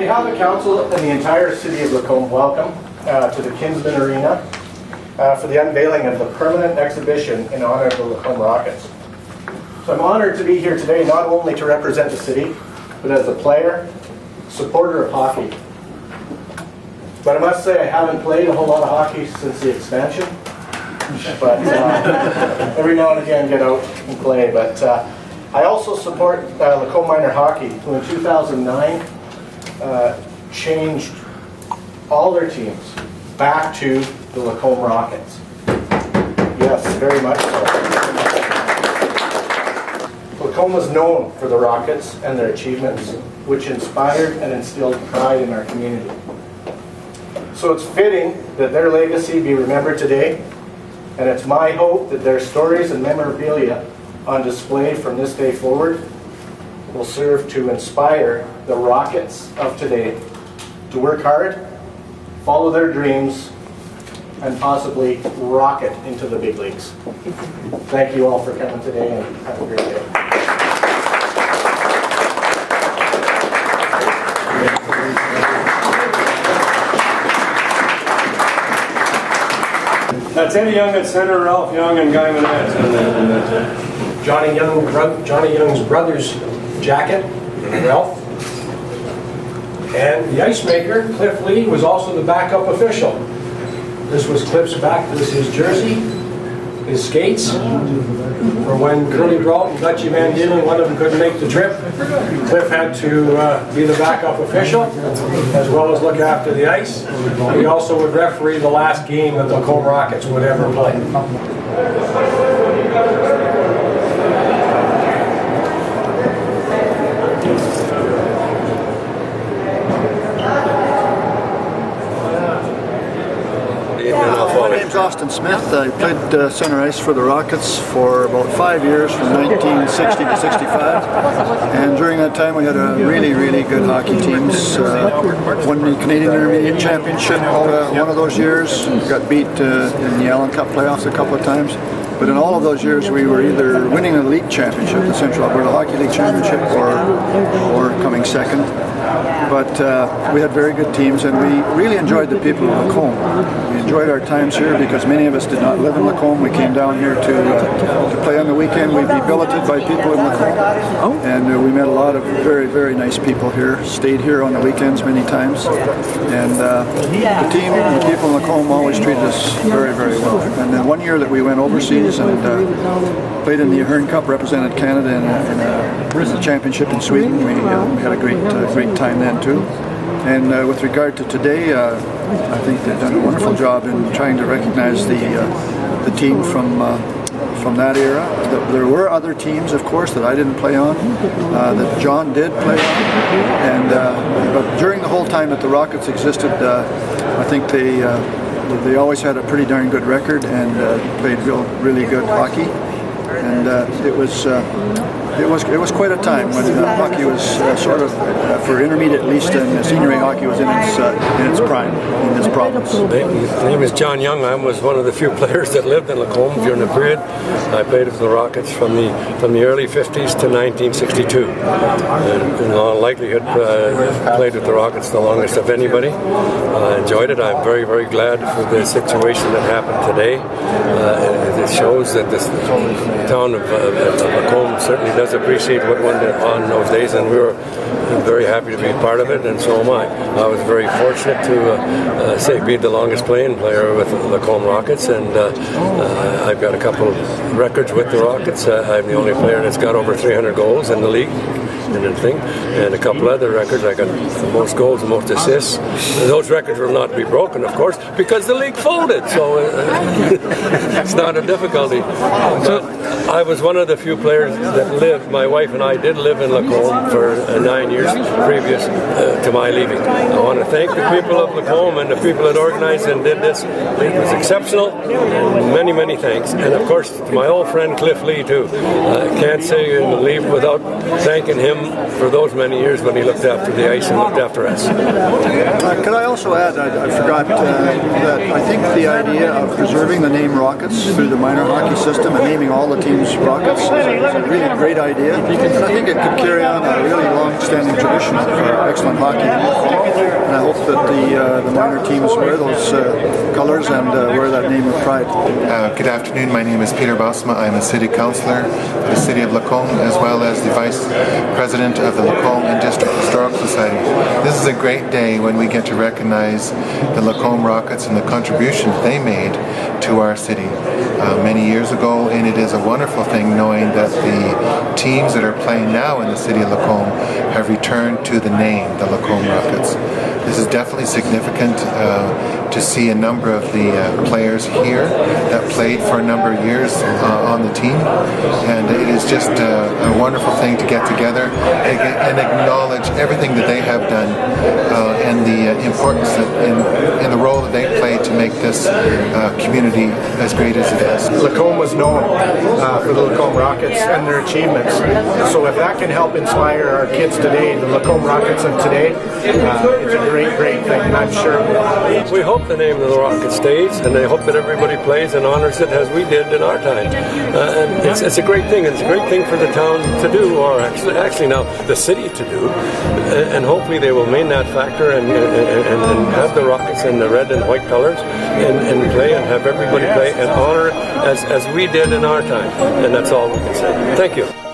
behalf of council and the entire city of Lacombe, welcome to the Barnett Arena for the unveiling of the permanent exhibition in honor of the Lacombe Rockets. So I'm honored to be here today not only to represent the city, but as a player, supporter of hockey. But I must say I haven't played a whole lot of hockey since the expansion. But every now and again get out and play. But I also support Lacombe Minor Hockey, who in 2009 changed all their teams back to the Lacombe Rockets. Yes, very much so. Lacombe was known for the Rockets and their achievements, which inspired and instilled pride in our community. So it's fitting that their legacy be remembered today, and it's my hope that their stories and memorabilia on display from this day forward will serve to inspire the Rockets of today to work hard, follow their dreams, and possibly rocket into the big leagues. Thank you all for coming today, and have a great day. That's Eddie Young at center, Ralph Young and Guy Manette. Johnny Young's brother's jacket, Ralph. And the ice maker, Cliff Lee, was also the backup official. This was Cliff's this is his jersey, his skates, for when Curly Brault and Dutchie Van Deelen, one of them couldn't make the trip. Cliff had to be the backup official, as well as look after the ice. He also would referee the last game that the Lacombe Rockets would ever play. My name's Austin Smith. I played center ice for the Rockets for about 5 years, from 1960 to 65. And during that time we had a really good hockey teams. Won the Canadian Intermediate Championship one of those years. Got beat in the Allen Cup playoffs a couple of times. But in all of those years we were either winning the league championship, the Central Alberta Hockey League Championship, or coming second. But we had very good teams, and we really enjoyed the people of Lacombe. We enjoyed our times here because many of us did not live in Lacombe. We came down here to play on the weekend. We'd be billeted by people in Lacombe, and we met a lot of very nice people here. Stayed here on the weekends many times, and the team and the people in Lacombe always treated us very well. And then one year that we went overseas and played in the Hearn Cup, represented Canada in the championship in Sweden. We had a great time then too. And with regard to today, I think they've done a wonderful job in trying to recognize the team from that era. There were other teams, of course, that I didn't play on, that John did play on, but during the whole time that the Rockets existed, I think they always had a pretty darn good record and played really good hockey. And it was quite a time when hockey was sort of, for intermediate at least, and senior A hockey was in its prime in this province. My name is John Young. I was one of the few players that lived in Lacombe during the period. I played with the Rockets from the early 50s to 1962. And in all likelihood, played with the Rockets the longest of anybody. I enjoyed it. I'm very glad for the situation that happened today. It shows that this town of Lacombe certainly does appreciate what went on those days, and we were very happy to be part of it, and so am I. I was very fortunate to be the longest playing player with the Lacombe Rockets, and I've got a couple of records with the Rockets. I'm the only player that's got over 300 goals in the league. And a couple other records. I got the most goals and most assists. Those records will not be broken, of course, because the league folded, so it's not a difficulty. But I was one of the few players that lived. My wife and I did live in Lacombe for 9 years previous to my leaving. I want to thank the people of Lacombe and the people that organized and did this. It was exceptional, and many thanks. And of course, to my old friend Cliff Lee too. I can't say and leave without thanking him for those many years when he looked after the ice and looked after us. Could I also add, I forgot that I think the idea of preserving the name Rockets through the minor hockey system and naming all the teams Rockets is a really great idea, and I think it could carry on a really long-standing long-standing tradition of excellent hockey in Lacombe, and I hope that the minor teams wear those colours and wear that name with pride. Good afternoon, my name is Peter Bosma. I'm a City Councillor for the City of Lacombe, as well as the Vice President of the Lacombe and District Historical Society. This is a great day when we get to recognize the Lacombe Rockets and the contribution they made to our city many years ago, and it is a wonderful thing knowing that the teams that are playing now in the City of Lacombe have returned to the name, the Lacombe Rockets. This is definitely significant to see a number of the players here that played for a number of years on the team, and it is just a wonderful thing to get together and acknowledge everything that they have done and the importance in the role that they played to make this community as great as it is. Lacombe was known for the Lacombe Rockets and their achievements. So if that can help inspire our kids today, the Lacombe Rockets of today, it's a great thing, and I'm sure it will. We hope the name of the Rocket stays, and I hope that everybody plays and honors it as we did in our time. And it's a great thing. It's a great thing for the town to do, or actually now the city to do. And hopefully they will main that factor and have the Rockets in the red and white colors and play and have everybody play and honor it as we did in our time. And that's all we can say. Thank you.